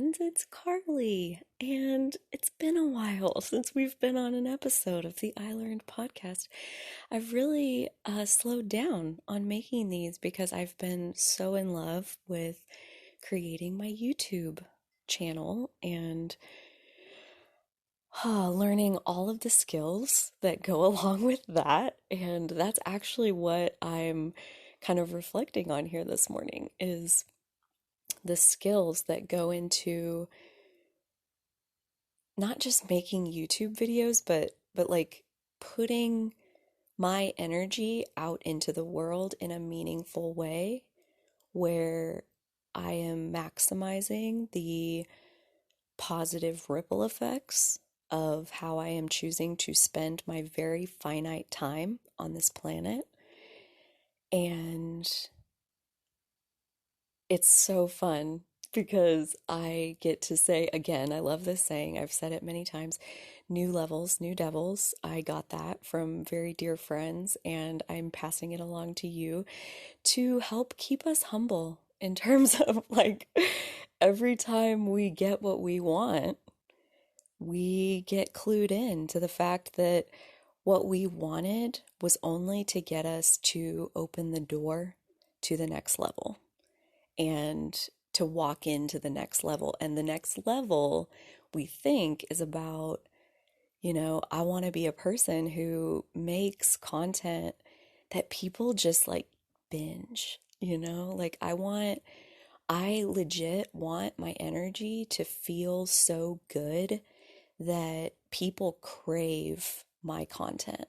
friends, it's Carly, and it's been a while since we've been on an episode of the I Learned podcast. I've really slowed down on making these because I've been so in love with creating my YouTube channel and learning all of the skills that go along with that. And that's actually what I'm kind of reflecting on here this morning is the skills that go into not just making YouTube videos, but like putting my energy out into the world in a meaningful way where I am maximizing the positive ripple effects of how I am choosing to spend my very finite time on this planet. And it's so fun because I get to say, again, I love this saying, I've said it many times, new levels, new devils. I got that from very dear friends, and I'm passing it along to you to help keep us humble in terms of like every time we get what we want, we get clued in to the fact that what we wanted was only to get us to open the door to the next level and to walk into the next level. And the next level we think is about, I want to be a person who makes content that people just like binge, like I legit want my energy to feel so good that people crave my content.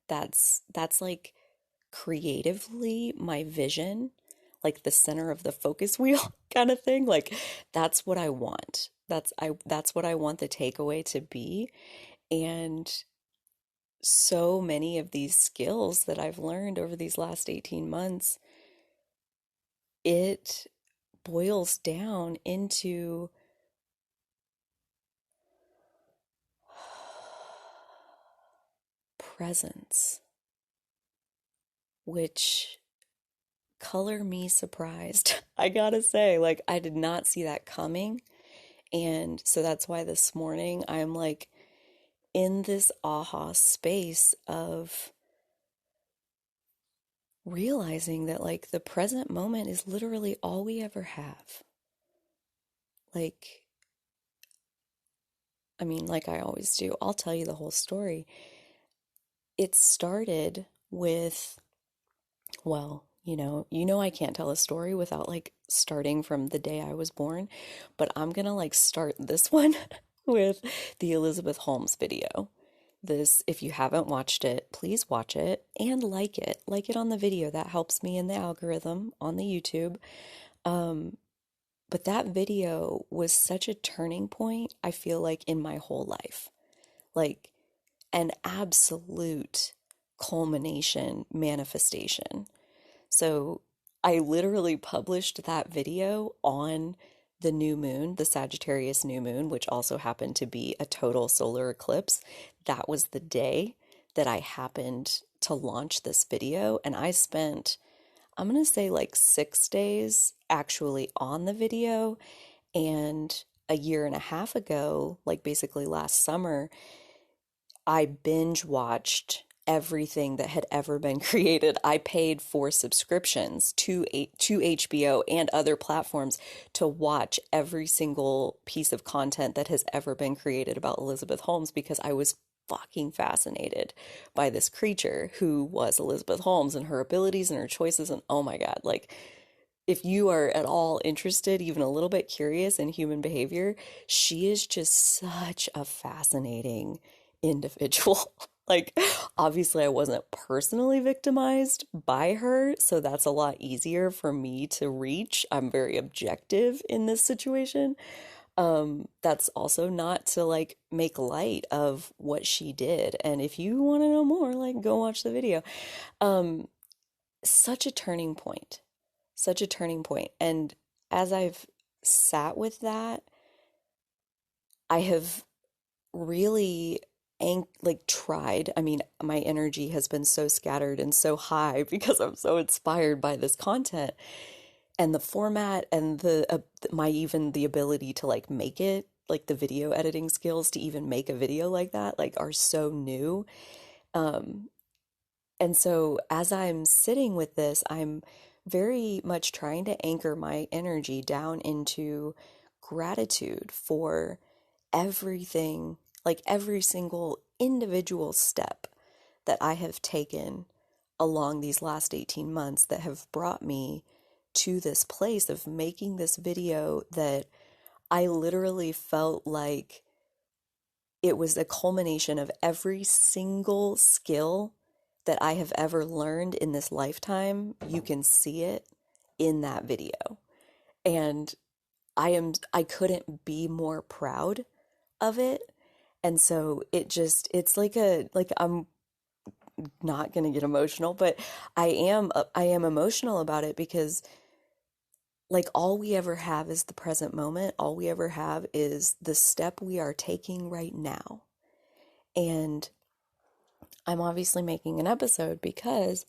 That's like creatively my vision, like the center of the focus wheel kind of thing. Like that's what I want. That's what I want the takeaway to be. And so many of these skills that I've learned over these last 18 months, it boils down into presence, which color me surprised. I gotta say, like, I did not see that coming. And so that's why this morning I'm like in this aha space of realizing that, like, the present moment is literally all we ever have. Like, I mean, like I always do, I'll tell you the whole story. It started with, well, I can't tell a story without like starting from the day I was born, but I'm gonna like start this one with the Elizabeth Holmes video. This, if you haven't watched it, please watch it and like it. Like it on the video. That helps me in the algorithm on the YouTube. Um, but that video was such a turning point, I feel like, in my whole life. Like an absolute culmination manifestation. So I literally published that video on the new moon, the Sagittarius new moon, which also happened to be a total solar eclipse. That was the day that I happened to launch this video. And I spent, I'm going to say like 6 days actually on the video. And a year and a half ago, like basically last summer, I binge watched everything that had ever been created. I paid for subscriptions to HBO and other platforms to watch every single piece of content that has ever been created about Elizabeth Holmes because I was fucking fascinated by this creature who was Elizabeth Holmes and her abilities and her choices. And oh my God, like if you are at all interested, even a little bit curious in human behavior, she is just such a fascinating individual. Like, obviously, I wasn't personally victimized by her, so that's a lot easier for me to reach. I'm very objective in this situation. That's also not to like make light of what she did. And if you want to know more, like, go watch the video. Um, Such a turning point, such a turning point. And as I've sat with that, I have really like tried. I mean, my energy has been so scattered and so high because I'm so inspired by this content. and the format and the my even the ability to like make it, like the video editing skills to even make a video like that, like are so new. Um, and so as I'm sitting with this, I'm very much trying to anchor my energy down into gratitude for everything, like every single individual step that I have taken along these last 18 months that have brought me to this place of making this video that I literally felt like it was a culmination of every single skill that I have ever learned in this lifetime. You can see it in that video. And I couldn't be more proud of it. And so it's like I'm not going to get emotional, but I am emotional about it because like all we ever have is the present moment. All we ever have is the step we are taking right now. And I'm obviously making an episode because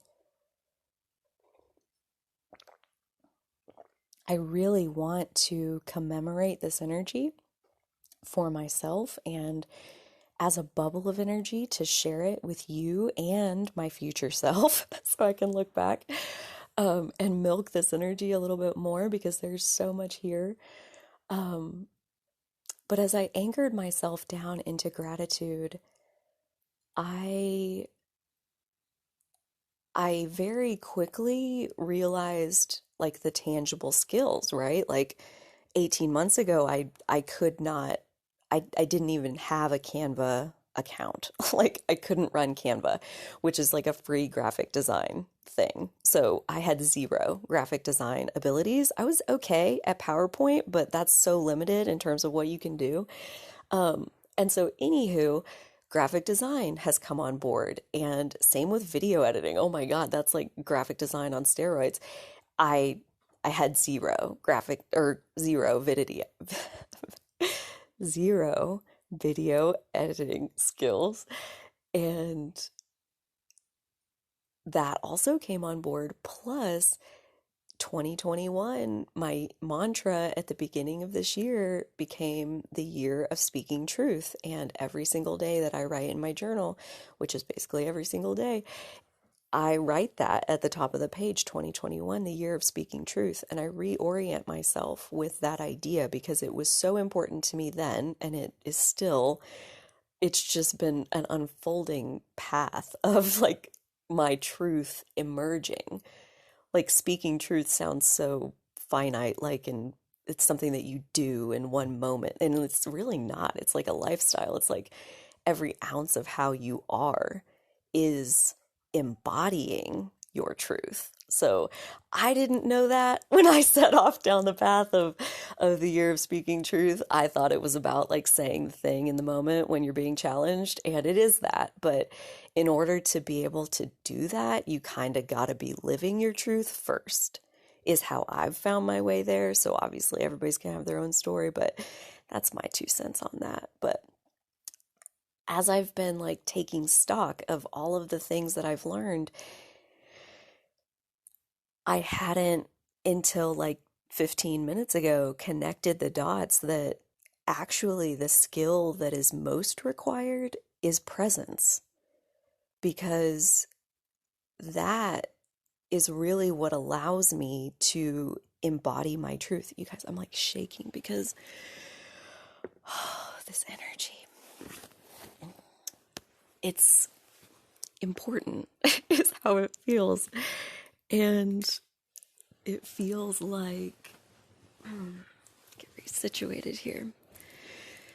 I really want to commemorate this energy for myself and as a bubble of energy to share it with you and my future self so I can look back and milk this energy a little bit more because there's so much here. Um, but as I anchored myself down into gratitude, I I very quickly realized like the tangible skills, right? Like 18 months ago, I could not, I didn't even have a Canva account. Like I couldn't run Canva, which is like a free graphic design thing. So I had zero graphic design abilities. I was okay at PowerPoint, but that's so limited in terms of what you can do. And so, anywho, graphic design has come on board, and same with video editing. Oh my God, that's like graphic design on steroids. I I had zero video zero video editing skills, and that also came on board. Plus, 2021, my mantra at the beginning of this year became the year of speaking truth. And every single day that I write in my journal, which is basically every single day, I write that at the top of the page, 2021, the year of speaking truth. And I reorient myself with that idea because it was so important to me then, and it is still, it's just been an unfolding path of like my truth emerging. Like speaking truth sounds so finite, like, and it's something that you do in one moment. And it's really not. It's like a lifestyle. It's like every ounce of how you are is embodying your truth. So I didn't know that when I set off down the path of the year of speaking truth. I thought it was about like saying the thing in the moment when you're being challenged, and it is that. But in order to be able to do that, you kind of got to be living your truth first, is how I've found my way there. So obviously everybody's gonna have their own story, but that's my 2 cents on that. But as I've been like taking stock of all of the things that I've learned, I hadn't until like 15 minutes ago connected the dots that actually the skill that is most required is presence, because that is really what allows me to embody my truth. You guys, I'm like shaking because this energy, it's important, is how it feels. And it feels like, get resituated here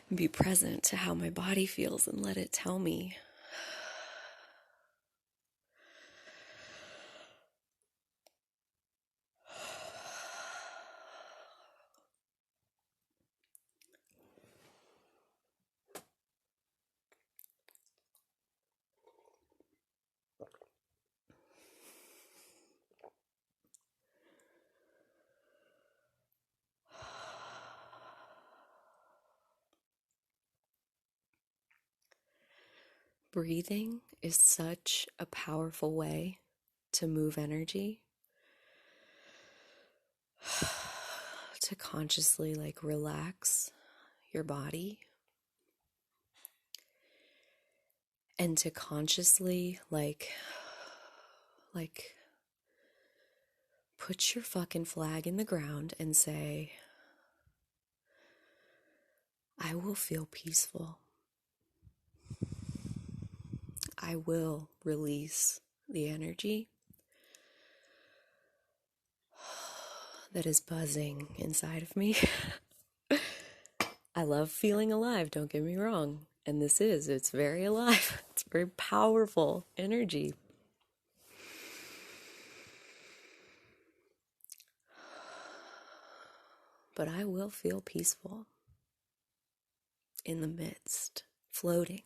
and be present to how my body feels and let it tell me. Breathing is such a powerful way to move energy. to consciously like relax your body and to consciously like put your fucking flag in the ground and say, I will feel peaceful. I will release the energy that is buzzing inside of me. I love feeling alive, don't get me wrong. And it's very alive. It's very powerful energy. But I will feel peaceful in the midst, floating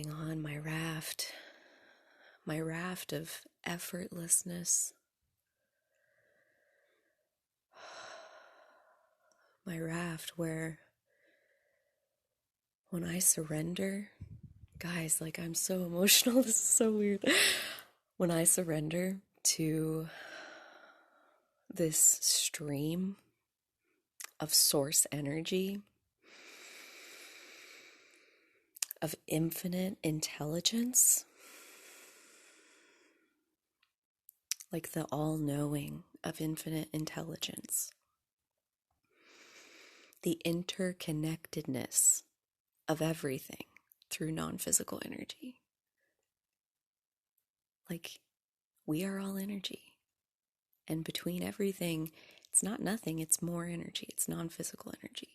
on my raft of effortlessness, my raft where when I surrender, guys, like I'm so emotional, this is so weird. When I surrender to this stream of source energy, of infinite intelligence, like the all-knowing of infinite intelligence, the interconnectedness of everything through non-physical energy. Like, we are all energy. And between everything, it's not nothing, it's more energy. It's non-physical energy.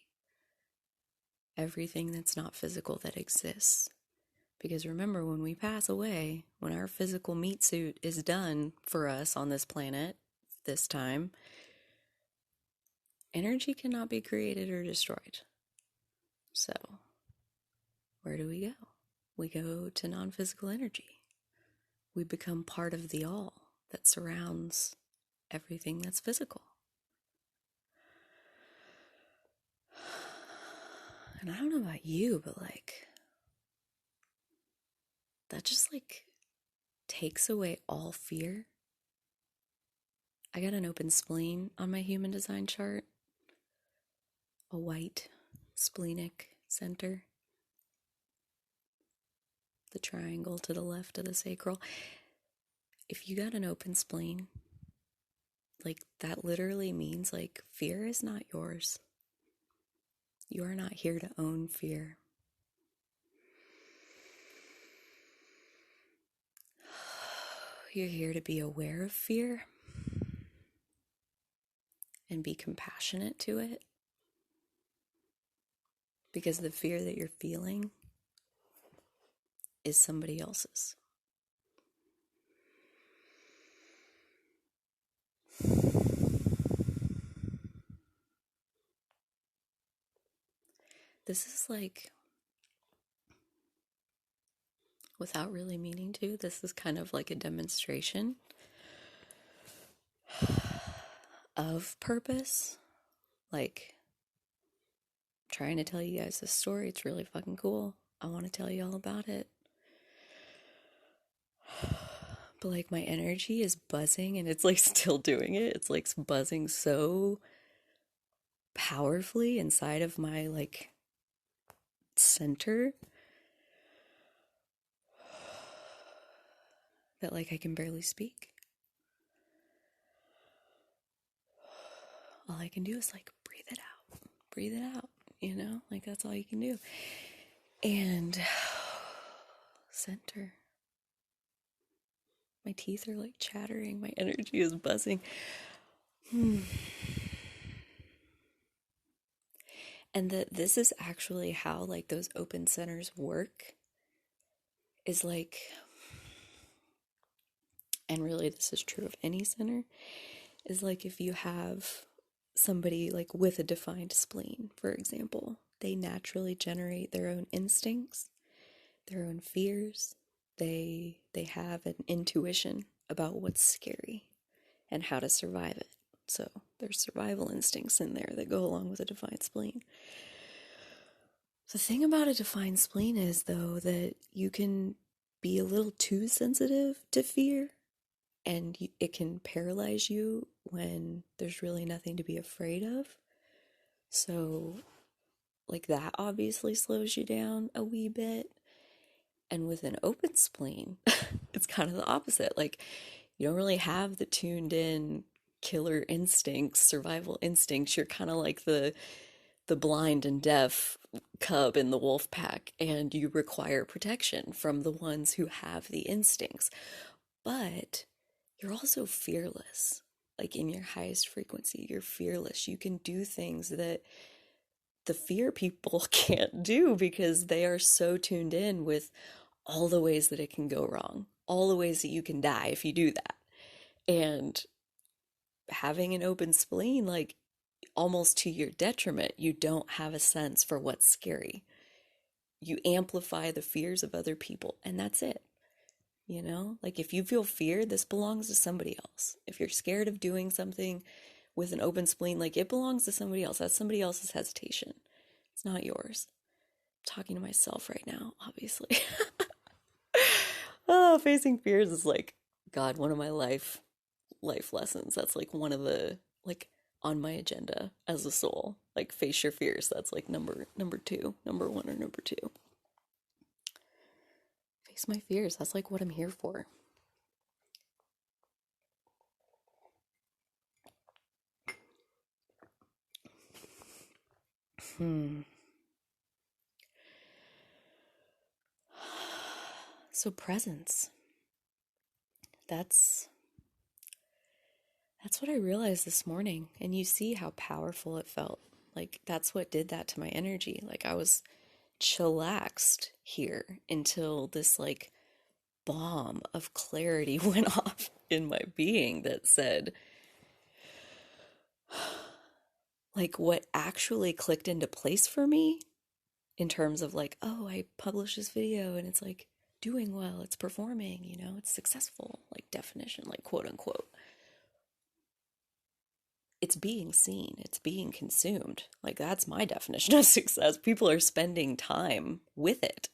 Everything that's not physical that exists. Because remember, when we pass away, when our physical meat suit is done for us on this planet, this time, energy cannot be created or destroyed. So, where do we go? We go to non-physical energy. We become part of the all that surrounds everything that's physical. And I don't know about you, but like, that just like takes away all fear. I got an open spleen on my human design chart, a white splenic center, the triangle to the left of the sacral. If you got an open spleen, like that literally means like fear is not yours. You are not here to own fear. You're here to be aware of fear and be compassionate to it. Because the fear that you're feeling is somebody else's. This is like, without really meaning to, this is kind of like a demonstration of purpose. Like, trying to tell you guys this story. It's really fucking cool. I want to tell you all about it. But like my energy is buzzing and it's like still doing it. It's like buzzing so powerfully inside of my like center that like I can barely speak. All I can do is like breathe it out, you know, like that's all you can do. And center. My teeth are like chattering. My energy is buzzing. And that this is actually how like those open centers work is like, and really this is true of any center, is like if you have somebody like with a defined spleen, for example, they naturally generate their own instincts, their own fears. They have an intuition about what's scary and how to survive it. So there's survival instincts in there that go along with a defined spleen. The thing about a defined spleen is, though, that you can be a little too sensitive to fear and it can paralyze you when there's really nothing to be afraid of. So, like, that obviously slows you down a wee bit. And with an open spleen, it's kind of the opposite. Like, you don't really have the tuned in killer instincts, survival instincts. You're kind of like the blind and deaf cub in the wolf pack, and you require protection from the ones who have the instincts. But you're also fearless. Like in your highest frequency, you're fearless. You can do things that the fear people can't do because they are so tuned in with all the ways that it can go wrong, all the ways that you can die if you do that. And having an open spleen, like almost to your detriment, you don't have a sense for what's scary. You amplify the fears of other people, and that's it. You know, like if you feel fear, this belongs to somebody else. If you're scared of doing something with an open spleen, like it belongs to somebody else. That's somebody else's hesitation. It's not yours. I'm talking to myself right now, obviously. Oh, facing fears is like, God, one of my life lessons. That's like one of the like on my agenda as a soul. Like face your fears. That's like number two, number one or number two. Face my fears. That's like what I'm here for. So presence. That's what I realized this morning, and you see how powerful it felt. Like that's what did that to my energy. Like I was chillaxed here until this like bomb of clarity went off in my being that said, like, what actually clicked into place for me in terms of like, oh, I published this video and it's like doing well, it's performing, you know, it's successful, like definition, like quote unquote. It's being seen, it's being consumed. Like that's my definition of success. People are spending time with it.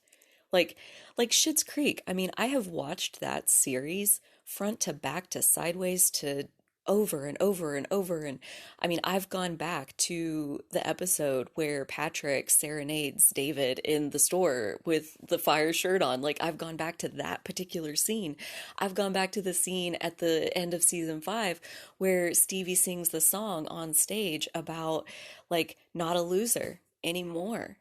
Like like Schitt's Creek. I mean, I have watched that series front to back to sideways to over and over and over. And I mean, I've gone back to the episode where Patrick serenades David in the store with the fire shirt on. Like, I've gone back to that particular scene. I've gone back to the scene at the end of season 5 where Stevie sings the song on stage about, like, not a loser anymore.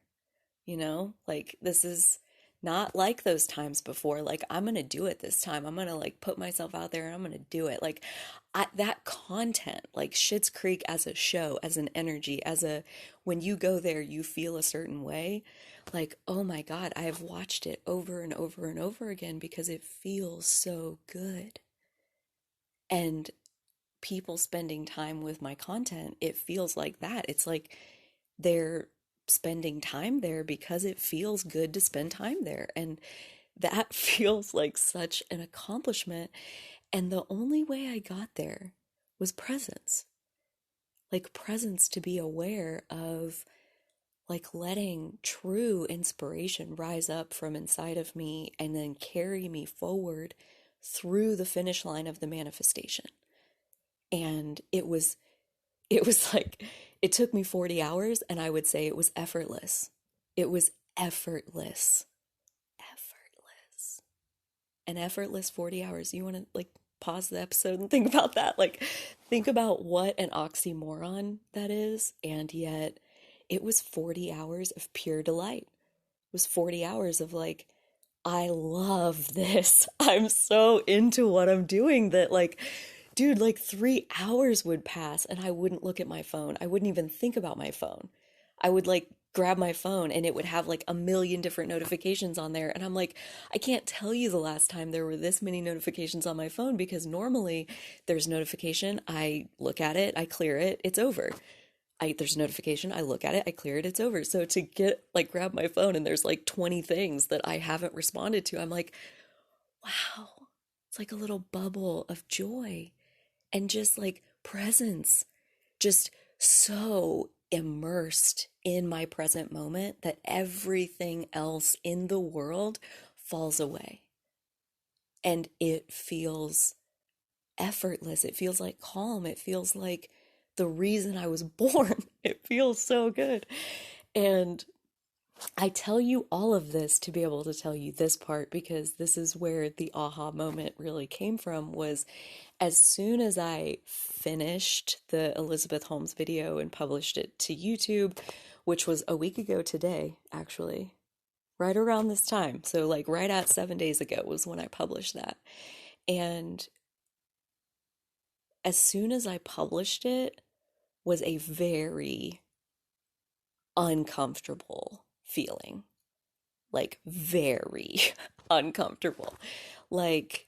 You know, like this is not like those times before. Like I'm going to do it this time. I'm going to like put myself out there and I'm going to do it. Like that content, like Schitt's Creek as a show, as an energy, as a, when you go there, you feel a certain way. Like, oh my God, I have watched it over and over and over again because it feels so good. And people spending time with my content, it feels like that. It's like they're spending time there because it feels good to spend time there. And that feels like such an accomplishment. And the only way I got there was presence. Like presence to be aware of, like letting true inspiration rise up from inside of me and then carry me forward through the finish line of the manifestation. And it was like, it took me 40 hours and I would say it was effortless. It was effortless. Effortless. An effortless 40 hours. You want to like pause the episode and think about that? Like, think about what an oxymoron that is. And yet it was 40 hours of pure delight. It was 40 hours of like, I love this. I'm so into what I'm doing that like, dude, like 3 hours would pass and I wouldn't look at my phone. I wouldn't even think about my phone. I would like grab my phone and it would have like a million different notifications on there. And I'm like, I can't tell you the last time there were this many notifications on my phone because normally there's notification, I look at it, I clear it, it's over. There's a notification, I look at it, I clear it, it's over. So to get like grab my phone and there's like 20 things that I haven't responded to, I'm like, wow, it's like a little bubble of joy and just like presence, just so immersed in my present moment that everything else in the world falls away. And it feels effortless. It feels like calm. It feels like the reason I was born. It feels so good. And I tell you all of this to be able to tell you this part because this is where the aha moment really came from was as soon as I finished the Elizabeth Holmes video and published it to YouTube, which was a week ago today, actually, right around this time. So like right at 7 days ago was when I published that. And as soon as I published it was a very uncomfortable feeling, like very uncomfortable. Like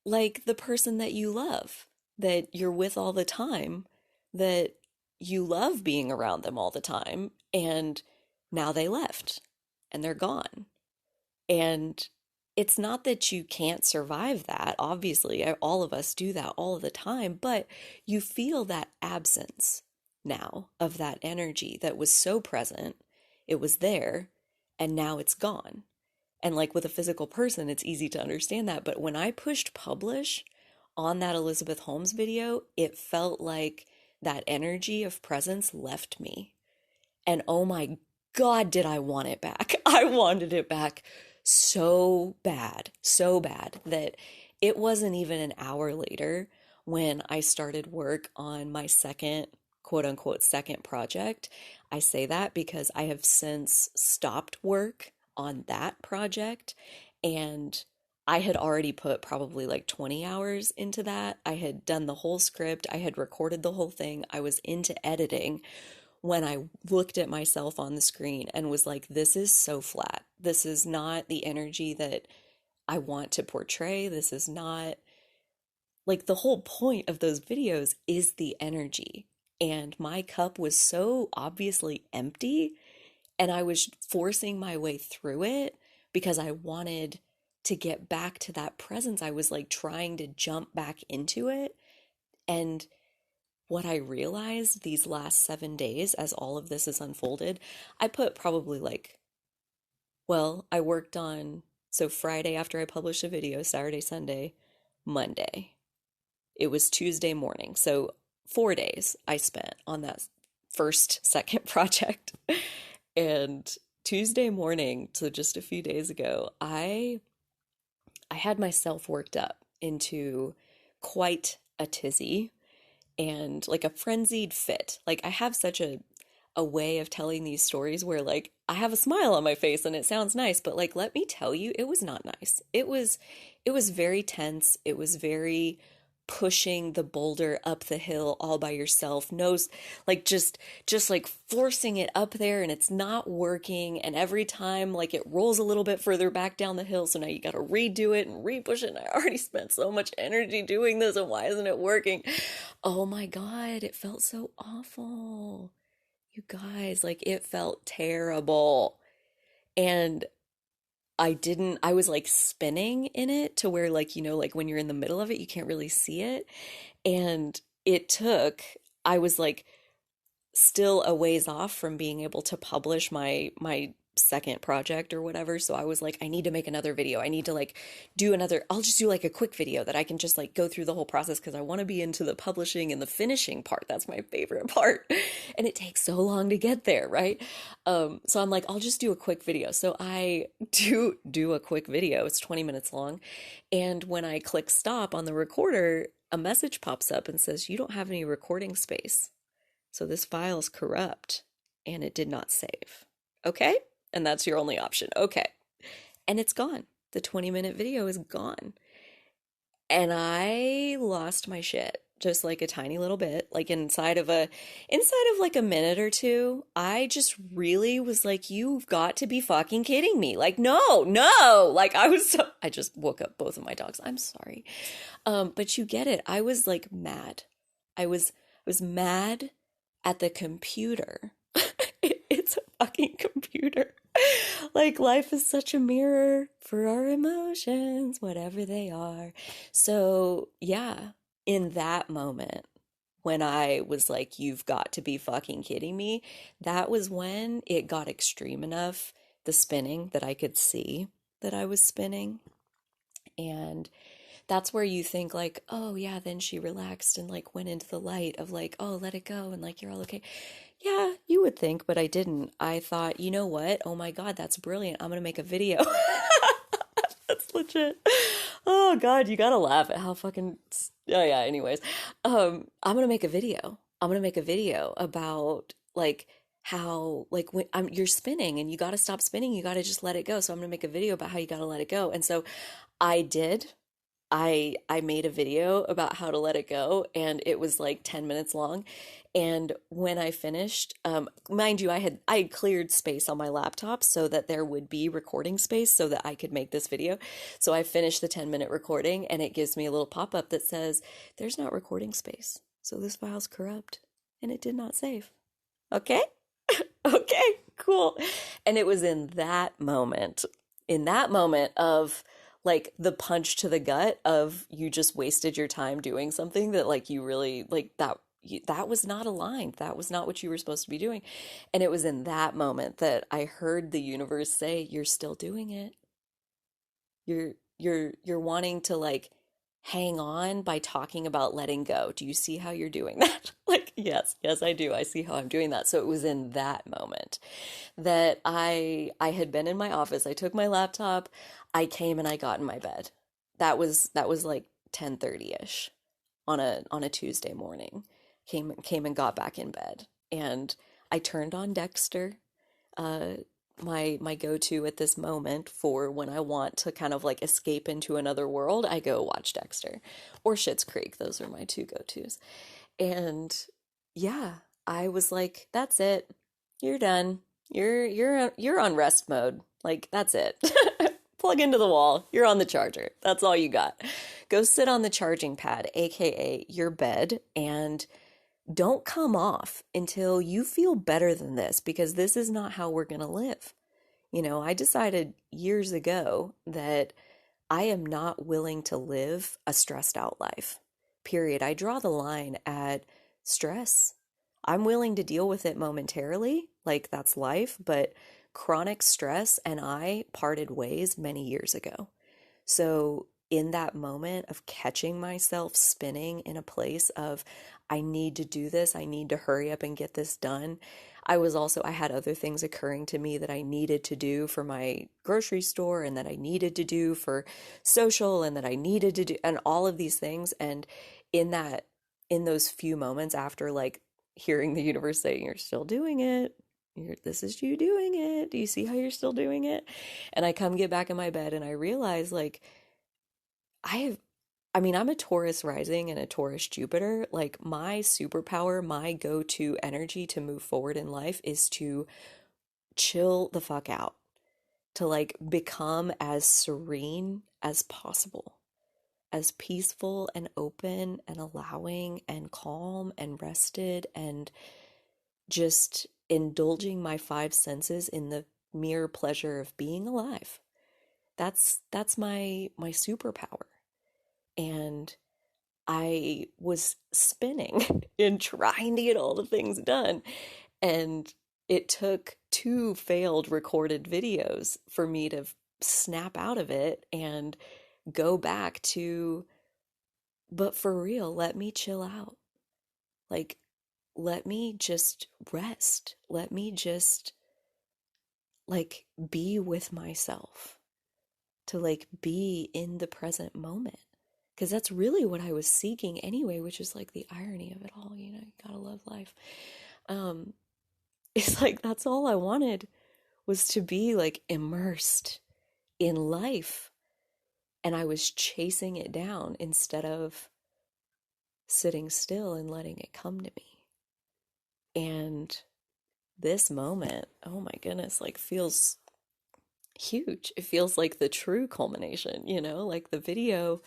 like the person that you love, that you're with all the time, that you love being around them all the time, and now they left and they're gone. And it's not that you can't survive that. Obviously, all of us do that all of the time, but you feel that absence now of that energy that was so present. It was there, and now it's gone. And like with a physical person, it's easy to understand that. But when I pushed publish on that Elizabeth Holmes video, it felt like that energy of presence left me. And oh my God, did I want it back? I wanted it back so bad that it wasn't even an hour later when I started work on my second, quote unquote, second project. I say that because I have since stopped work on that project, and I had already put probably like 20 hours into that. I had done the whole script, I had recorded the whole thing, I was into editing when I looked at myself on the screen and was like, this is so flat. This is not the energy that I want to portray. This is not like the whole point of those videos is the energy. And my cup was so obviously empty, and I was forcing my way through it because I wanted to get back to that presence. I was like trying to jump back into it. And what I realized these last 7 days as all of this is unfolded, I put probably like, well, I worked on, so Friday after I published a video, Saturday, Sunday, Monday. It was Tuesday morning. So 4 days I spent on that second project. And Tuesday morning, so just a few days ago, I had myself worked up into quite a tizzy and like a frenzied fit. Like I have such a way of telling these stories where like I have a smile on my face and it sounds nice, but like let me tell you, it was not nice. It was very tense. It was very pushing the boulder up the hill all by yourself, nose like just like forcing it up there and it's not working, and every time like it rolls a little bit further back down the hill, so now you got to redo it and re-push it, and I already spent so much energy doing this and why isn't it working? Oh my God, it felt so awful. You guys, like it felt terrible. And I was like spinning in it to where like, like when you're in the middle of it, you can't really see it. And I was like still a ways off from being able to publish my second project or whatever. So I was like, I need to make another video. I need to like I'll just do like a quick video that I can just like go through the whole process because I want to be into the publishing and the finishing part. That's my favorite part. And it takes so long to get there, right? So I'm like, I'll just do a quick video. So I do a quick video. It's 20 minutes long. And when I click stop on the recorder, a message pops up and says, you don't have any recording space. So this file is corrupt and it did not save. Okay? And that's your only option. Okay. And it's gone. The 20-minute video is gone. And I lost my shit just like a tiny little bit. Like inside of like a minute or two, I just really was like, you've got to be fucking kidding me. Like, no. Like I just woke up both of my dogs. I'm sorry. But you get it. I was like mad. I was mad at the computer. It's a fucking computer. Like life is such a mirror for our emotions, whatever they are. So, yeah, in that moment, when I was like, you've got to be fucking kidding me, that was when it got extreme enough, the spinning, that I could see that I was spinning. And that's where you think like, oh yeah, then she relaxed and like went into the light of like, oh, let it go and like you're all okay. Yeah, you would think, but I didn't. I thought, you know what? Oh my God, that's brilliant. I'm gonna make a video. That's legit. Oh God, you gotta laugh at how fucking. Oh yeah. Anyways, I'm gonna make a video. I'm gonna make a video about like how like when you're spinning and you gotta stop spinning. You gotta just let it go. So I'm gonna make a video about how you gotta let it go. And so I did. I made a video about how to let it go, and it was like 10 minutes long. And when I finished, mind you, I had cleared space on my laptop so that there would be recording space so that I could make this video. So I finished the 10-minute recording, and it gives me a little pop-up that says, "There's not recording space, so this file's corrupt, and it did not save." Okay? Okay, cool. And it was in that moment of like the punch to the gut of you just wasted your time doing something that like you really like that was not aligned. That was not what you were supposed to be doing. And it was in that moment that I heard the universe say, "You're still doing it. You're wanting to like hang on by talking about letting go. Do you see how you're doing that?" Like, yes, yes, I do. I see how I'm doing that. So it was in that moment that I had been in my office. I took my laptop, I came and I got in my bed. That was like 10:30-ish on a Tuesday morning. Came and got back in bed. And I turned on Dexter, uh my go-to at this moment for when I want to kind of like escape into another world. I go watch Dexter or Schitt's Creek. Those are my two go-tos. And yeah, I was like, that's it. You're done. You're on rest mode. Like that's it. Plug into the wall. You're on the charger. That's all you got. Go sit on the charging pad, aka your bed, and don't come off until you feel better than this, because this is not how we're going to live. I decided years ago that I am not willing to live a stressed out life. Period. I draw the line at stress. I'm willing to deal with it momentarily, like that's life, but chronic stress and I parted ways many years ago. So, in that moment of catching myself spinning in a place of, I need to do this, I need to hurry up and get this done. I had other things occurring to me that I needed to do for my grocery store and that I needed to do for social and that I needed to do, and all of these things. And in that, in those few moments after like hearing the universe saying, "You're still doing it. This is you doing it. Do you see how you're still doing it?" And I come get back in my bed and I realize like, I have, I mean, I'm a Taurus rising and a Taurus Jupiter. Like, my superpower, my go to energy to move forward in life is to chill the fuck out, to like become as serene as possible, as peaceful and open and allowing and calm and rested and just indulging my five senses in the mere pleasure of being alive. That's my superpower. And I was spinning in trying to get all the things done. And it took two failed recorded videos for me to snap out of it and go back to, but for real, let me chill out. Like, let me just rest. Let me just like be with myself, to like be in the present moment. Because that's really what I was seeking anyway, which is like the irony of it all. You gotta love life. Um, it's like that's all I wanted, was to be like immersed in life. And I was chasing it down instead of sitting still and letting it come to me. And this moment, oh my goodness, like feels huge. It feels like the true culmination, like the video,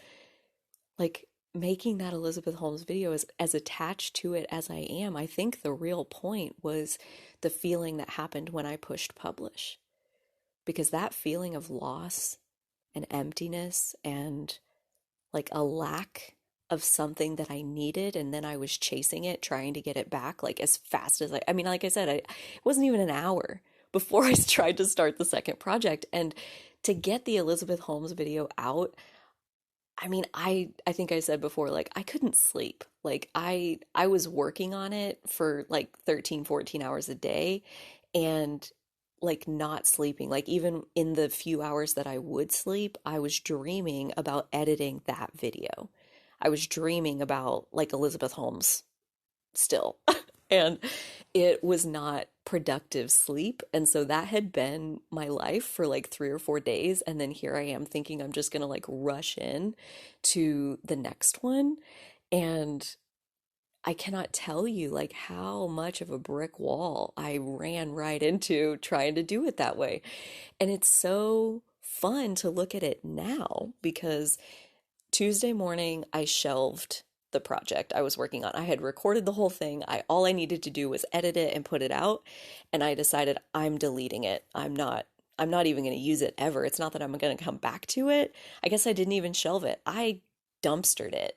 like making that Elizabeth Holmes video as attached to it as I am. I think the real point was the feeling that happened when I pushed publish, because that feeling of loss and emptiness and like a lack of something that I needed, and then I was chasing it, trying to get it back like as fast as I mean, like I said, it wasn't even an hour before I tried to start the second project. And to get the Elizabeth Holmes video out, I mean, I think I said before, like I couldn't sleep. Like I was working on it for like 13, 14 hours a day and like not sleeping. Like even in the few hours that I would sleep, I was dreaming about editing that video. I was dreaming about like Elizabeth Holmes still. And it was not productive sleep. And so that had been my life for like 3 or 4 days. And then here I am thinking I'm just gonna like rush in to the next one. And I cannot tell you like how much of a brick wall I ran right into trying to do it that way. And it's so fun to look at it now because Tuesday morning, I shelved the project I was working on. I had recorded the whole thing. I all I needed to do was edit it and put it out, and I decided I'm deleting it. I'm not even going to use it ever. It's not that I'm going to come back to it. I guess I didn't even shelve it. I dumpstered it,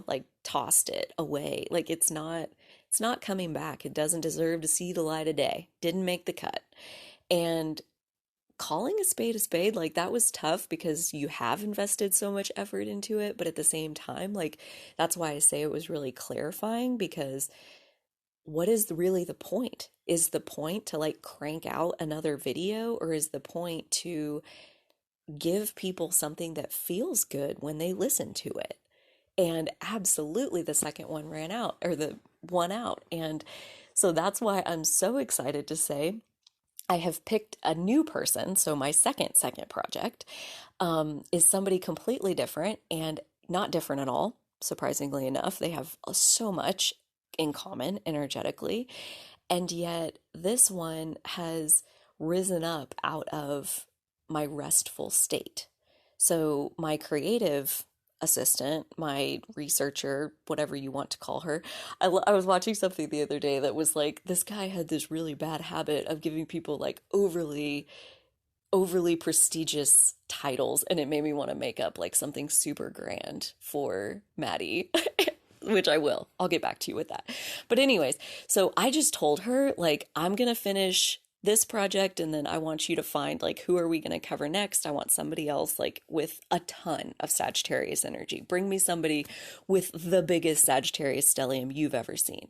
like tossed it away. Like it's not coming back. It doesn't deserve to see the light of day. Didn't make the cut. And calling a spade, like that was tough because you have invested so much effort into it. But at the same time, like that's why I say it was really clarifying because what is really the point? Is the point to like crank out another video or is the point to give people something that feels good when they listen to it? And absolutely the second one ran out or the one out. And so that's why I'm so excited to say I have picked a new person. So my second project is somebody completely different and not different at all. Surprisingly enough, they have so much in common energetically. And yet this one has risen up out of my restful state. So my creative assistant, my researcher, whatever you want to call her, I was watching something the other day that was like, this guy had this really bad habit of giving people like overly prestigious titles, and it made me want to make up like something super grand for Maddie. Which I will. I'll get back to you with that. But anyways, so I just told her like I'm going to finish this project and then I want you to find like who are we going to cover next? I want somebody else like with a ton of Sagittarius energy. Bring me somebody with the biggest Sagittarius stellium you've ever seen.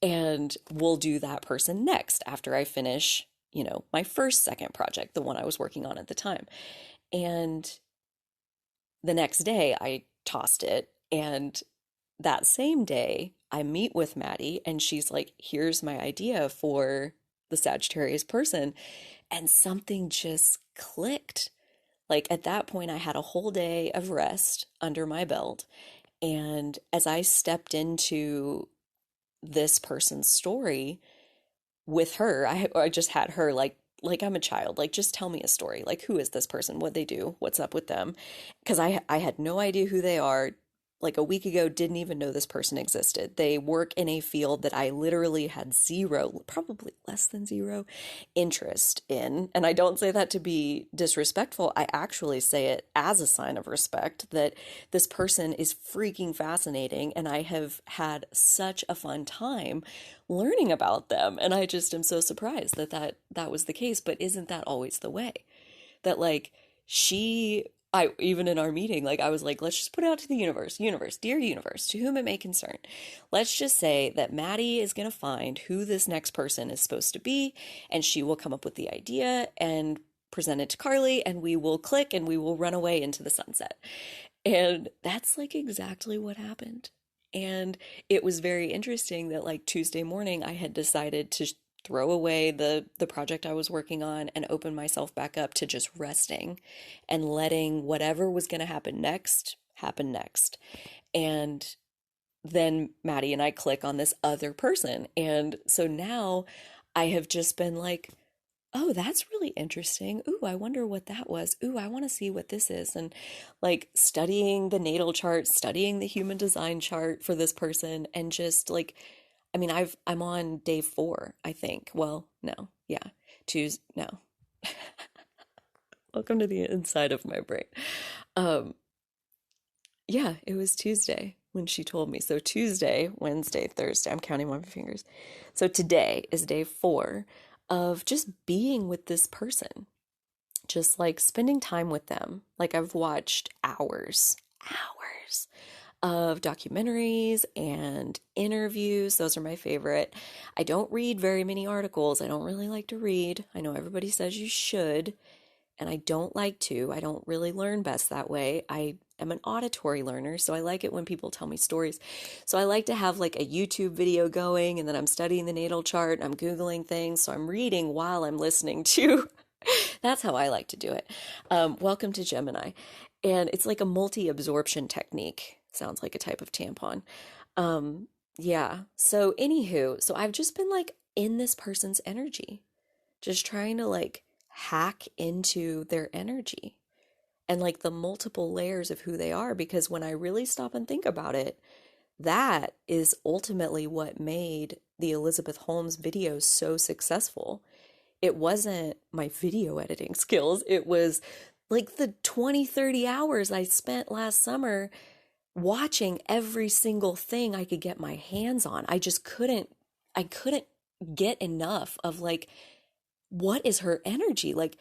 And we'll do that person next after I finish, my second project, the one I was working on at the time. And the next day I tossed it. And that same day I meet with Maddie and she's like, here's my idea for the Sagittarius person. And something just clicked. Like at that point, I had a whole day of rest under my belt. And as I stepped into this person's story with her, I just had her like I'm a child, like just tell me a story, like who is this person, what they do, what's up with them, because I had no idea who they are. Like a week ago, didn't even know this person existed. They work in a field that I literally had zero, probably less than zero interest in. And I don't say that to be disrespectful. I actually say it as a sign of respect that this person is freaking fascinating. And I have had such a fun time learning about them. And I just am so surprised that was the case. But isn't that always the way? That like I even in our meeting, like I was like, let's just put it out to the universe, dear universe, to whom it may concern. Let's just say that Maddie is going to find who this next person is supposed to be, and she will come up with the idea and present it to Carly, and we will click and we will run away into the sunset. And that's like exactly what happened. And it was very interesting that like Tuesday morning I had decided to throw away the project I was working on and open myself back up to just resting and letting whatever was going to happen next. And then Maddie and I click on this other person. And so now I have just been like, oh, that's really interesting. Ooh, I wonder what that was. Ooh, I want to see what this is. And like studying the natal chart, studying the human design chart for this person, and just like, I mean, I'm on day 4, I think. Well, no, yeah, Tuesday, no. Welcome to the inside of my brain. Um, yeah, it was Tuesday when she told me. So Tuesday, Wednesday, Thursday, I'm counting on my fingers. So today is day 4 of just being with this person, just like spending time with them. Like I've watched hours of documentaries and interviews. Those are my favorite. I don't read very many articles. I don't really like to read. I know everybody says you should, and I don't like to. I don't really learn best that way. I am an auditory learner, so I like it when people tell me stories. So I like to have like a YouTube video going, and then I'm studying the natal chart, and I'm Googling things, so I'm reading while I'm listening to. That's how I like to do it. Welcome to Gemini. And it's like a multi-absorption technique. Sounds like a type of tampon. Um, yeah. So, anywho, so I've just been like in this person's energy, just trying to like hack into their energy and like the multiple layers of who they are. Because when I really stop and think about it, that is ultimately what made the Elizabeth Holmes videos so successful. It wasn't my video editing skills. It was like the 20, 30 hours I spent last summer watching every single thing I could get my hands on. I couldn't get enough of like, what is her energy? Like,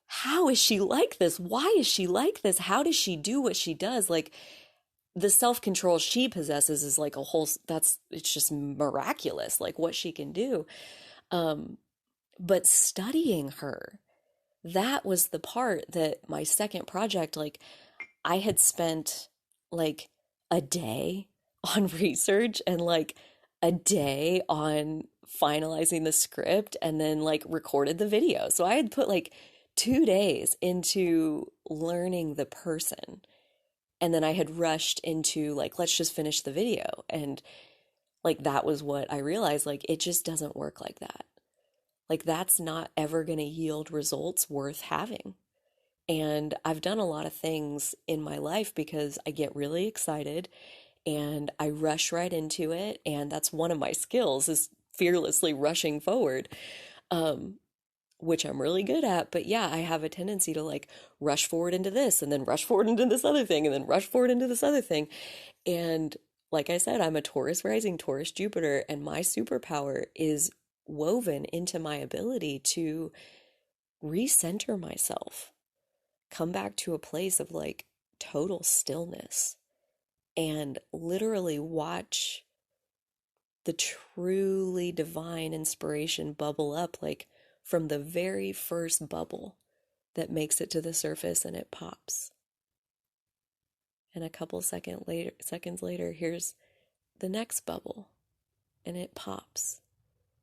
how is she like this? Why is she like this? How does she do what she does? Like, the self-control she possesses is like a whole, it's just miraculous, like what she can do. Um, but studying her, that was the part that my second project, like I had spent like a day on research and like a day on finalizing the script and then like recorded the video. So I had put like 2 days into learning the person. And then I had rushed into like, let's just finish the video. And like that was what I realized, like it just doesn't work like that. Like that's not ever going to yield results worth having. And I've done a lot of things in my life because I get really excited and I rush right into it. And that's one of my skills is fearlessly rushing forward, um, which I'm really good at. But yeah, I have a tendency to like rush forward into this and then rush forward into this other thing and then rush forward into this other thing. And like I said, I'm a Taurus rising, Taurus Jupiter, and my superpower is woven into my ability to recenter myself, come back to a place of like total stillness and literally watch the truly divine inspiration bubble up like from the very first bubble that makes it to the surface and it pops. And a couple seconds later, here's the next bubble and it pops.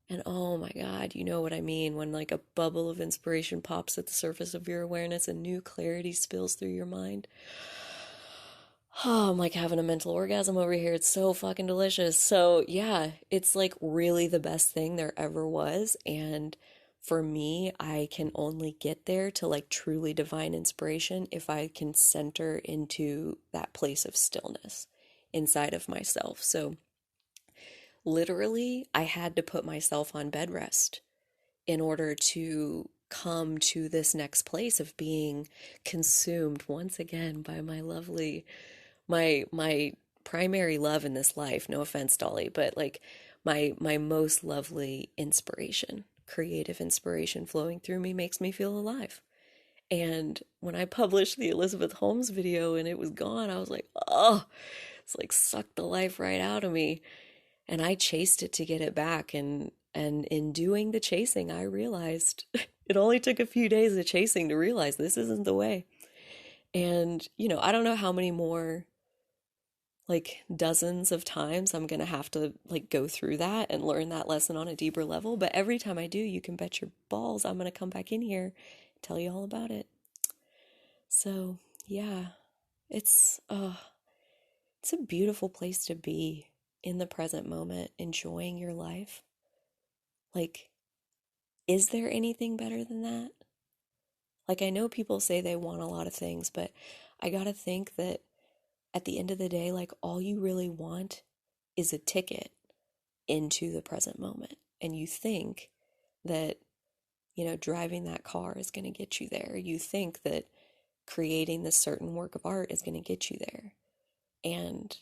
And oh my God, you know what I mean when like a bubble of inspiration pops at the surface of your awareness and new clarity spills through your mind. Oh, I'm like having a mental orgasm over here. It's so fucking delicious. So, yeah, it's like really the best thing there ever was. And for me, I can only get there to like truly divine inspiration if I can center into that place of stillness inside of myself. So, literally, I had to put myself on bed rest in order to come to this next place of being consumed once again by my primary love in this life. No offense, Dolly, but like my most lovely inspiration, creative inspiration flowing through me makes me feel alive. And when I published the Elizabeth Holmes video and it was gone, I was like, oh, it's like sucked the life right out of me. And I chased it to get it back. And in doing the chasing, I realized it only took a few days of chasing to realize this isn't the way. And, I don't know how many more like dozens of times I'm gonna have to like go through that and learn that lesson on a deeper level. But every time I do, you can bet your balls I'm gonna come back in here and tell you all about it. So yeah, it's uh it's a beautiful place to be in the present moment, enjoying your life. Like, is there anything better than that? Like I know people say they want a lot of things, but I gotta think that at the end of the day, like all you really want is a ticket into the present moment. And you think that, driving that car is going to get you there. You think that creating this certain work of art is going to get you there. And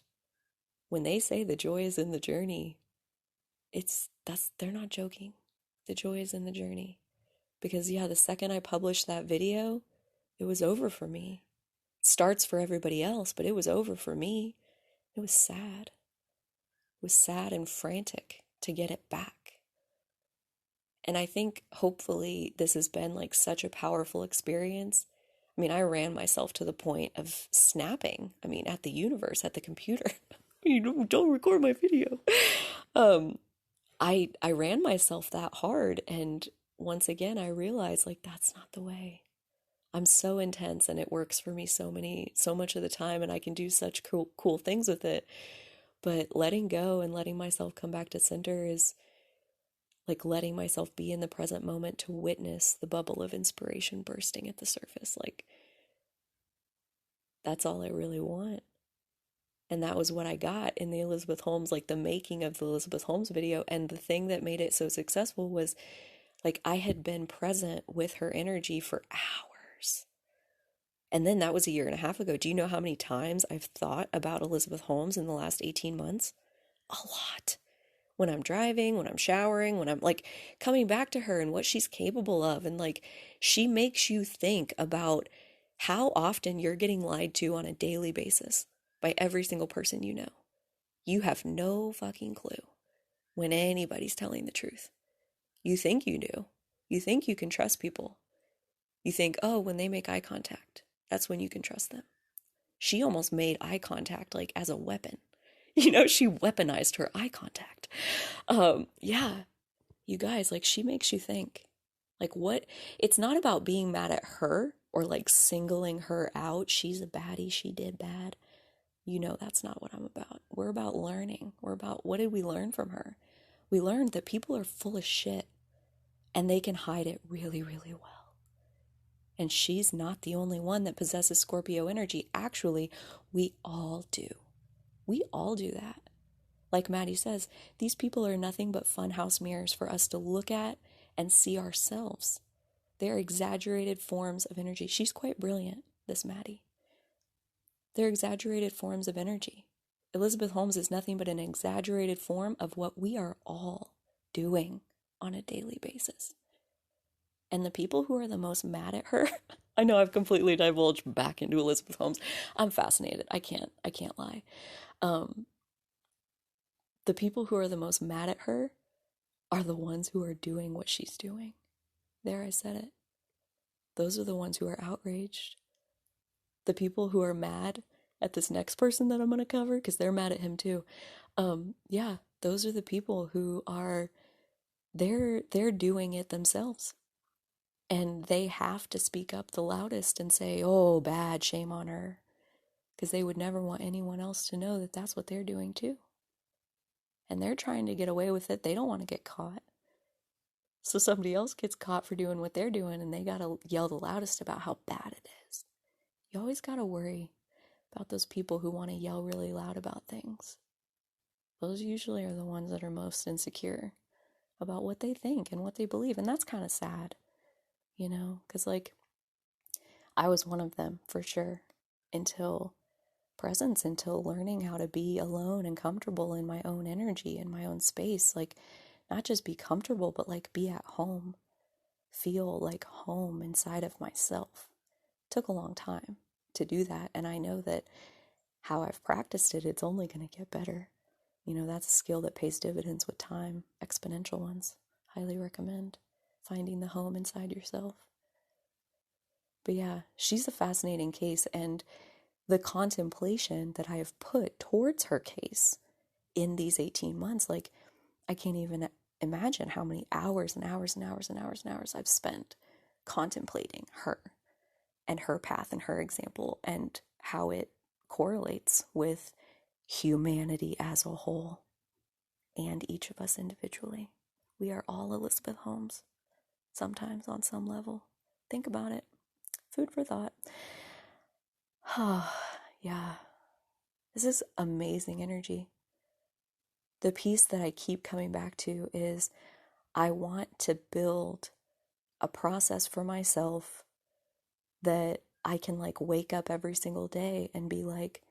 when they say the joy is in the journey, they're not joking. The joy is in the journey. Because yeah, the second I published that video, it was over for me. starts for everybody else, but it was over for me. It was sad. It was sad and frantic to get it back. And I think hopefully this has been like such a powerful experience. I mean, I ran myself to the point of snapping. I mean, at the universe, at the computer. You don't record my video. Um, I ran myself that hard, and once again I realized like that's not the way. I'm so intense and it works for me so much of the time, and I can do such cool things with it. But letting go and letting myself come back to center is like letting myself be in the present moment to witness the bubble of inspiration bursting at the surface. Like, that's all I really want. And that was what I got in the Elizabeth Holmes, like the making of the Elizabeth Holmes video. And the thing that made it so successful was like I had been present with her energy for hours. And then that was a year and a half ago. Do you know how many times I've thought about Elizabeth Holmes in the last 18 months? A lot. When I'm driving, when I'm showering, when I'm like coming back to her and what she's capable of. And like she makes you think about how often you're getting lied to on a daily basis by every single person you know. You have no fucking clue when anybody's telling the truth. You think you do. You think you can trust people. You think, oh, when they make eye contact, that's when you can trust them. She almost made eye contact like as a weapon. You know, she weaponized her eye contact. Yeah, you guys, like she makes you think. Like what? It's not about being mad at her or like singling her out. She's a baddie. She did bad. You know, that's not what I'm about. We're about learning. We're about what did we learn from her? We learned that people are full of shit and they can hide it really, really well. And she's not the only one that possesses Scorpio energy. Actually, we all do. We all do that. Like Maddie says, these people are nothing but funhouse mirrors for us to look at and see ourselves. They're exaggerated forms of energy. She's quite brilliant, this Maddie. They're exaggerated forms of energy. Elizabeth Holmes is nothing but an exaggerated form of what we are all doing on a daily basis. And the people who are the most mad at her, I know I've completely divulged back into Elizabeth Holmes. I'm fascinated. I can't lie. The people who are the most mad at her are the ones who are doing what she's doing. There, I said it. Those are the ones who are outraged. The people who are mad at this next person that I'm going to cover, because they're mad at him too. Yeah, those are the people who are, they're doing it themselves. And they have to speak up the loudest and say, oh, bad, shame on her. Because they would never want anyone else to know that that's what they're doing too. And they're trying to get away with it. They don't want to get caught. So somebody else gets caught for doing what they're doing and they gotta yell the loudest about how bad it is. You always gotta worry about those people who want to yell really loud about things. Those usually are the ones that are most insecure about what they think and what they believe. And that's kind of sad, you know, because like I was one of them for sure until presence, until learning how to be alone and comfortable in my own energy, in my own space. Like, not just be comfortable, but like be at home, feel like home inside of myself. It took a long time to do that. And I know that how I've practiced it, it's only going to get better. You know, that's a skill that pays dividends with time, exponential ones. Highly recommend finding the home inside yourself. But yeah, she's a fascinating case, and the contemplation that I have put towards her case in these 18 months, like I can't even imagine how many hours and hours and hours and hours and hours I've spent contemplating her and her path and her example and how it correlates with humanity as a whole and each of us individually. We are all Elizabeth Holmes, sometimes on some level. Think about it. Food for thought. Yeah, this is amazing energy. The piece that I keep coming back to is I want to build a process for myself that I can like wake up every single day and be like,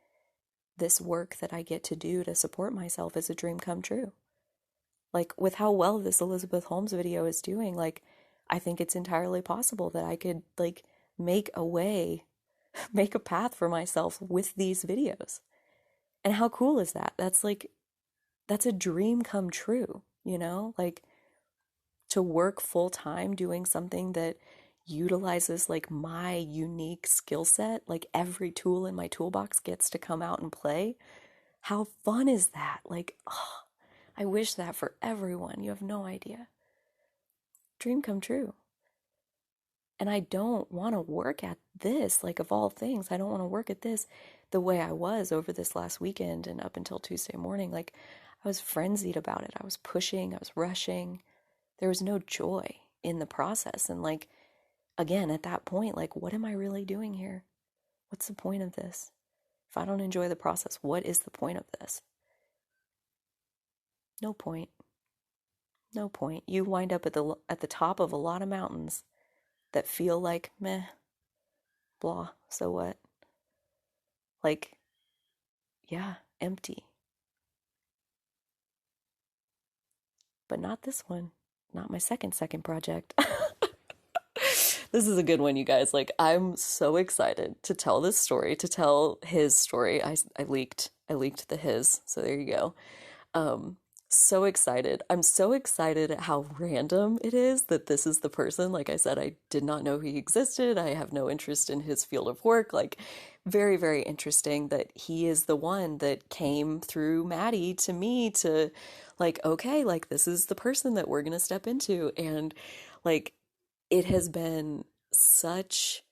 this work that I get to do to support myself is a dream come true. Like with how well this Elizabeth Holmes video is doing, like I think it's entirely possible that I could like make a way make a path for myself with these videos. And how cool is that? That's a dream come true, you know? Like to work full time doing something that utilizes like my unique skill set, like every tool in my toolbox gets to come out and play. How fun is that? Like, oh, I wish that for everyone. You have no idea. Dream come true. And I don't want to work at this, like of all things, I don't want to work at this the way I was over this last weekend and up until Tuesday morning. Like I was frenzied about it. I was pushing, I was rushing. There was no joy in the process. And like, again, at that point, like, what am I really doing here? What's the point of this? If I don't enjoy the process, what is the point of this? No point. No point. You wind up at the top of a lot of mountains that feel like meh, blah, so what? Like, yeah, empty. But not this one. Not my second project. This is a good one, you guys. Like, I'm so excited to tell this story, to tell his story. I leaked the his, so there you go. Um, so excited. I'm so excited at how random it is that this is the person. Like I said, I did not know he existed. I have no interest in his field of work. Like, very, very interesting that he is the one that came through Maddie to me to, like, okay, like, this is the person that we're gonna step into. And, like, it has been such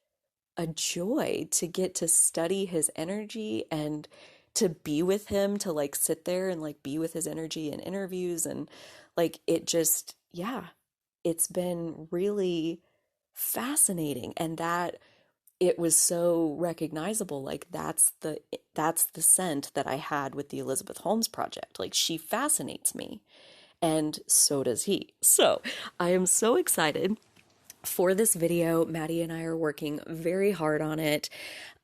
a joy to get to study his energy and to be with him, to like sit there and like be with his energy in interviews. And like it just, yeah, it's been really fascinating. And that it was so recognizable. Like that's the scent that I had with the Elizabeth Holmes project. Like she fascinates me, and so does he. So I am so excited for this video. Maddie and I are working very hard on it.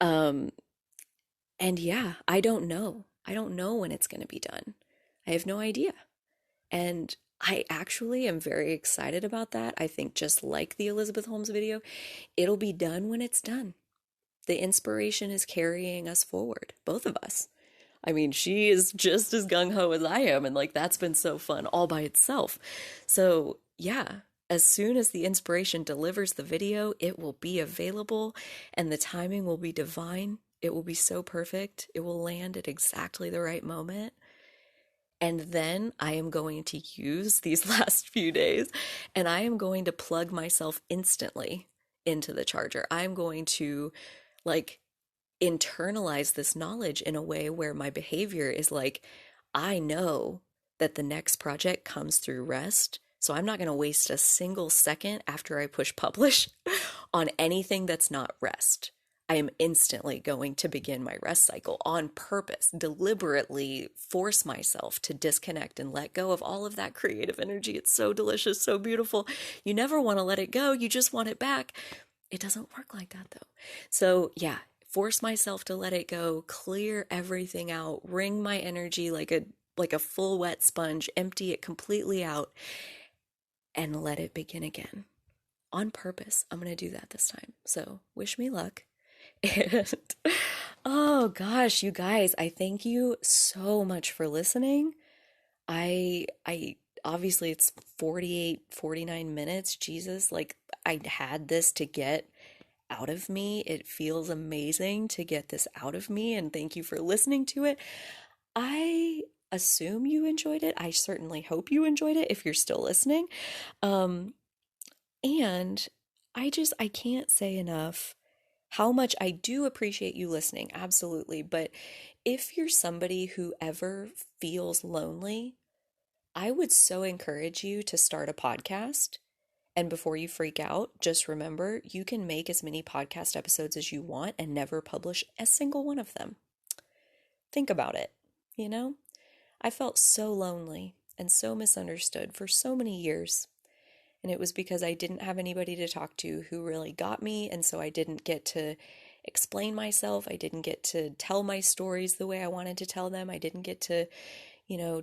Um, and yeah, I don't know. I don't know when it's going to be done. I have no idea. And I actually am very excited about that. I think just like the Elizabeth Holmes video, it'll be done when it's done. The inspiration is carrying us forward, both of us. I mean, she is just as gung ho as I am, and like that's been so fun all by itself. So, yeah, as soon as the inspiration delivers the video, it will be available and the timing will be divine. It will be so perfect. It will land at exactly the right moment. And then I am going to use these last few days and I am going to plug myself instantly into the charger. I'm going to like internalize this knowledge in a way where my behavior is like, I know that the next project comes through rest. So I'm not going to waste a single second after I push publish on anything that's not rest. I am instantly going to begin my rest cycle on purpose, deliberately force myself to disconnect and let go of all of that creative energy. It's so delicious, so beautiful. You never want to let it go, you just want it back. It doesn't work like that though. So, yeah, force myself to let it go, clear everything out, wring my energy like a full wet sponge, empty it completely out and let it begin again. On purpose. I'm going to do that this time. So, wish me luck. And oh gosh, you guys, I thank you so much for listening. I obviously it's 48, 49 minutes. Jesus, like I had this to get out of me. It feels amazing to get this out of me, and thank you for listening to it. I assume you enjoyed it. I certainly hope you enjoyed it if you're still listening. Um, and I can't say enough how much I do appreciate you listening. Absolutely. But if you're somebody who ever feels lonely, I would so encourage you to start a podcast. And before you freak out, just remember you can make as many podcast episodes as you want and never publish a single one of them. Think about it, you know? I felt so lonely and so misunderstood for so many years. And it was because I didn't have anybody to talk to who really got me. And so I didn't get to explain myself. I didn't get to tell my stories the way I wanted to tell them. I didn't get to,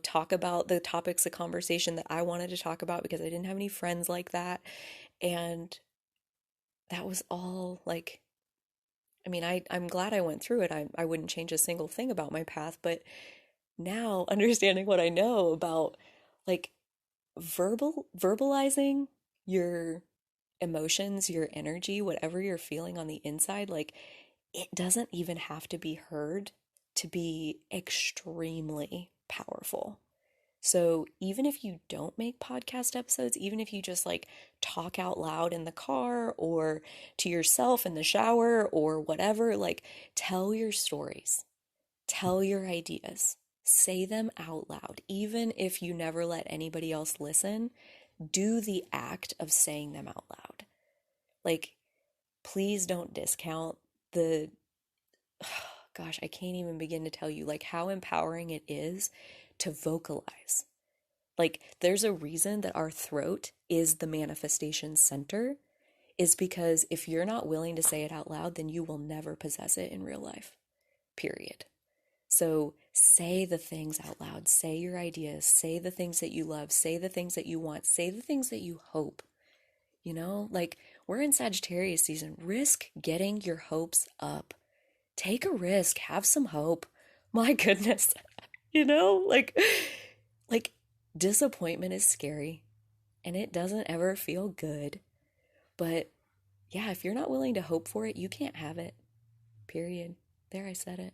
talk about the topics of conversation that I wanted to talk about because I didn't have any friends like that. And that was all like, I mean, I'm glad I went through it. I wouldn't change a single thing about my path, but now understanding what I know about like verbalizing your emotions, your energy, whatever you're feeling on the inside, like it doesn't even have to be heard to be extremely powerful. So even if you don't make podcast episodes, even if you just like talk out loud in the car or to yourself in the shower or whatever, like tell your stories, tell your ideas, say them out loud. Even if you never let anybody else listen, do the act of saying them out loud. Like, please don't discount the, gosh, I can't even begin to tell you like how empowering it is to vocalize. Like, there's a reason that our throat is the manifestation center, is because if you're not willing to say it out loud, then you will never possess it in real life, period. So say the things out loud, say your ideas, say the things that you love, say the things that you want, say the things that you hope. You know, like we're in Sagittarius season. Risk getting your hopes up. Take a risk, have some hope. My goodness. You know, like disappointment is scary and it doesn't ever feel good. But yeah, if you're not willing to hope for it, you can't have it. Period. There, I said it.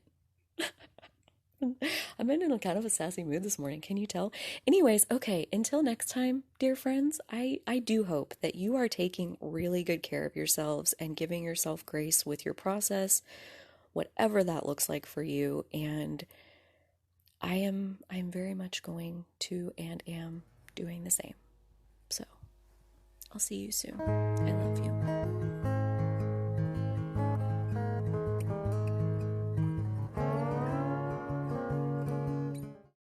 I'm in a kind of a sassy mood this morning. Can you tell? Anyways, okay, until next time, dear friends, I do hope that you are taking really good care of yourselves and giving yourself grace with your process, whatever that looks like for you. And I'm very much going to and am doing the same. So I'll see you soon. I love you.